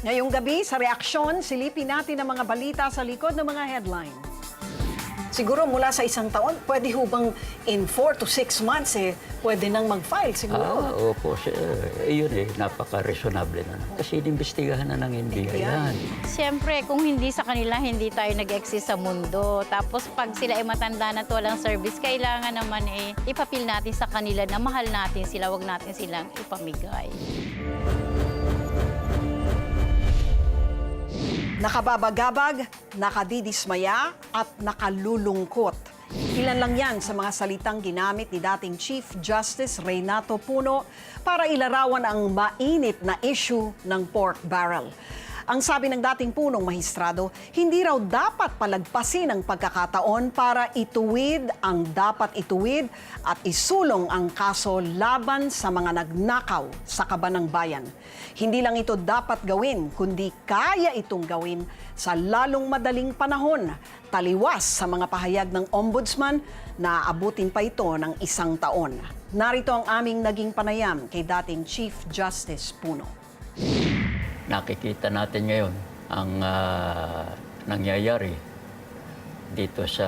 Ngayong gabi, sa reaksyon, silipin natin ang mga balita sa likod ng mga headline. Siguro mula sa isang taon, pwede hubang in 4 to 6 months pwede nang mag-file siguro. Opo, yun napaka-reasonable na. Kasi inimbestigahan na ng NBI yan. Siyempre, kung hindi sa kanila, hindi tayo nag-exist sa mundo. Tapos pag sila ay matanda na to, walang service, kailangan naman ipapil natin sa kanila na mahal natin sila, wag natin silang ipamigay. Nakababagabag, nakadidismaya at nakalulungkot. Ilan lang yan sa mga salitang ginamit ni dating Chief Justice Renato Puno para ilarawan ang mainit na issue ng pork barrel. Ang sabi ng dating punong mahistrado, hindi raw dapat palagpasin ang pagkakataon para ituwid ang dapat ituwid at isulong ang kaso laban sa mga nagnakaw sa kaban ng bayan. Hindi lang ito dapat gawin, kundi kaya itong gawin sa lalong madaling panahon, taliwas sa mga pahayag ng ombudsman na abutin pa ito ng 1 taon. Narito ang aming naging panayam kay dating Chief Justice Puno. Nakikita natin ngayon ang nangyayari dito sa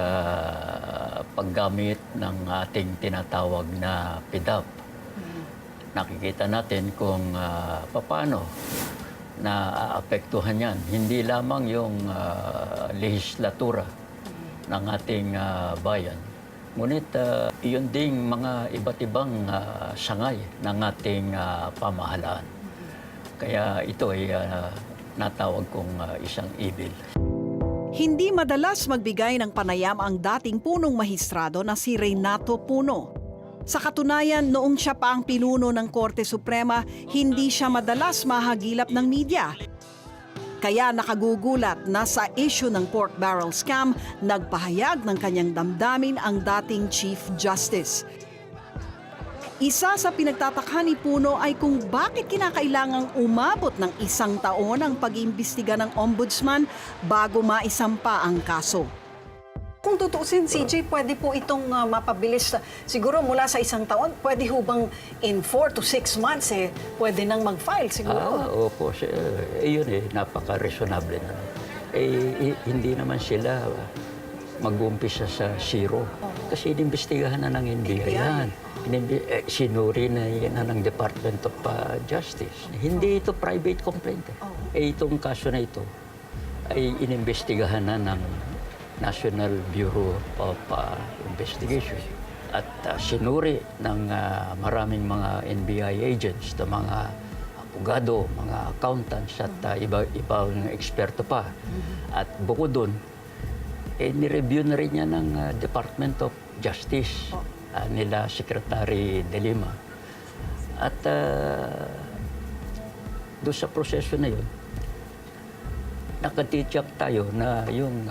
paggamit ng ating tinatawag na PDAP. Nakikita natin kung paano naapektuhan yan. Hindi lamang yung lehislatura ng ating bayan. Ngunit iyon ding mga iba't ibang sangay ng ating pamahalaan. Kaya ito ay natawag kong isang evil. Hindi madalas magbigay ng panayam ang dating punong mahistrado na si Renato Puno. Sa katunayan, noong siya pa ang pinuno ng Korte Suprema, hindi siya madalas mahagilap ng media. Kaya nakagugulat na sa issue ng pork barrel scam, nagpahayag ng kanyang damdamin ang dating Chief Justice. Isa sa pinagtatakhan ni Puno ay kung bakit kinakailangang umabot ng 1 taon ang pag-iimbestiga ng ombudsman bago maisampa ang kaso. Kung tutuusin, CJ, pwede po itong mapabilis. Siguro mula sa 1 taon, pwede hubang in 4 to 6 months pwede nang mag-file siguro. Opo, yun napaka-reasonable na. Hindi naman sila mag-uumpisa sa zero. Kasi inimbestigahan na ng NBI yan. Sinuri na yan ng Department of Justice. Hindi ito private complaint. Itong kaso na ito ay inimbestigahan na ng National Bureau of Investigation. At sinuri ng maraming mga NBI agents, na mga abogado, mga accountants at ibang eksperto pa. At bukod doon, nireview na rin yan ng Department of Justice nila Secretary De Lima. At doon sa proseso na yun, nakatitiyak tayo na yung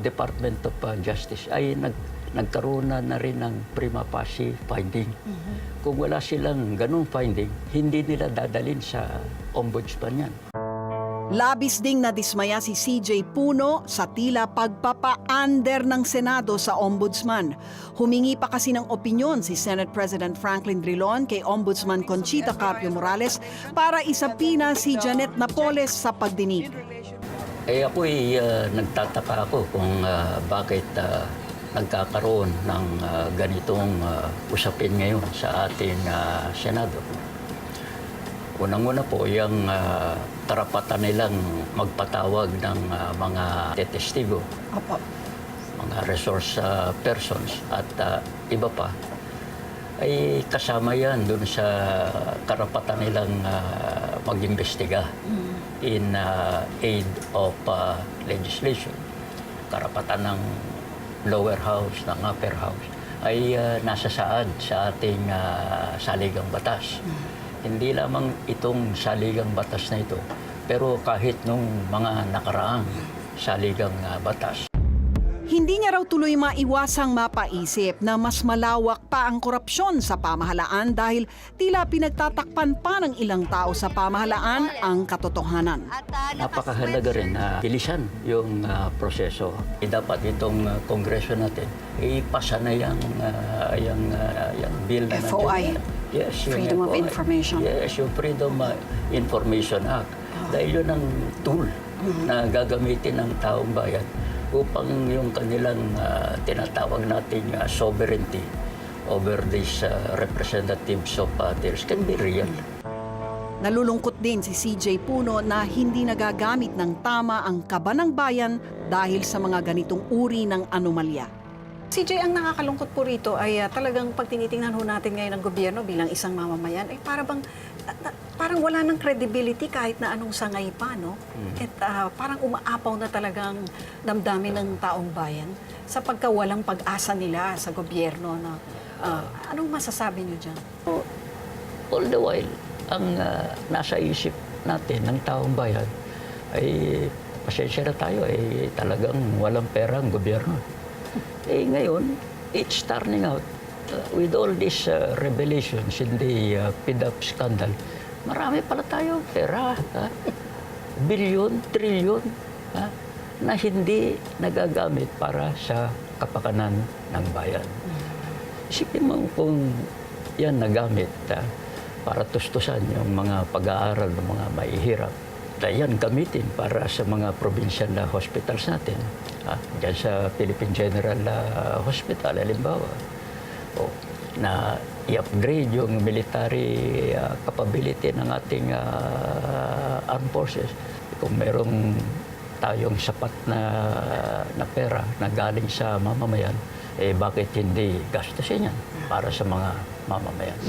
Department of Justice ay nagkaroon na rin ng prima facie finding. Kung wala silang ganung finding, hindi nila dadalhin sa ombudsman yan. Labis ding nadismaya si CJ Puno sa tila pagpapa-under ng Senado sa ombudsman. Humingi pa kasi ng opinyon si Senate President Franklin Drilon kay Ombudsman Conchita Carpio Morales para isapina si Janet Napoles sa pagdinig. Ako'y nagtataka ako kung bakit nagkakaroon ng ganitong usapin ngayon sa ating Senado. Unang-una po, yung karapatan nilang magpatawag ng mga tetestigo, mga resource persons at iba pa, ay kasama yan dun sa karapatan nilang mag-imbestiga in aid of legislation. Karapatan ng lower house, ng upper house, ay nasa saad sa ating saligang batas. Hindi lamang itong saligang batas na ito, pero kahit nung mga nakaraang saligang batas. Hindi niya raw tuloy maiwasang mapaisip na mas malawak pa ang korupsyon sa pamahalaan dahil tila pinagtatakpan pa ng ilang tao sa pamahalaan ang katotohanan. Napakahalaga rin na bilisan yung proseso. Dapat itong kongreso natin, ipasa na yung bill na FOI. Yes, Freedom of Information. Yes, yung Freedom Information Act. Dahil yun ang tool na gagamitin ng taong bayan upang yung kanilang tinatawag nating sovereignty over these representatives of others can be real. Nalulungkot din si CJ Puno na hindi nagagamit ng tama ang kaba ng bayan dahil sa mga ganitong uri ng anomalya. CJ, ang nakakalungkot po rito ay talagang pag tinitingnan ho natin ngayon ng gobyerno bilang isang mamamayan, ay parang wala ng credibility kahit na anong sangay pa, no? At parang umaapaw na talagang damdamin ng taong bayan sa pagkawalang pag-asa nila sa gobyerno. No? Anong masasabi niyo dyan? All the while, ang nasa isip natin ng taong bayan ay pasensya na tayo, ay talagang walang pera ang gobyerno. Ngayon, it's turning out with all these revelations in the PDAP scandal, marami pala tayo pera, bilyon, trilyon, na hindi nagagamit para sa kapakanan ng bayan. Isipin mo kung yan nagamit para tustusan yung mga pag-aaral ng mga mahihirap. Yan gamitin para sa mga provincial na hospitals natin. Diyan sa Philippine General Hospital, halimbawa. Na i-upgrade yung military capability ng ating armed forces. Kung merong tayong sapat na pera na galing sa mamamayan, bakit hindi gastusin yan para sa mga mamamayan?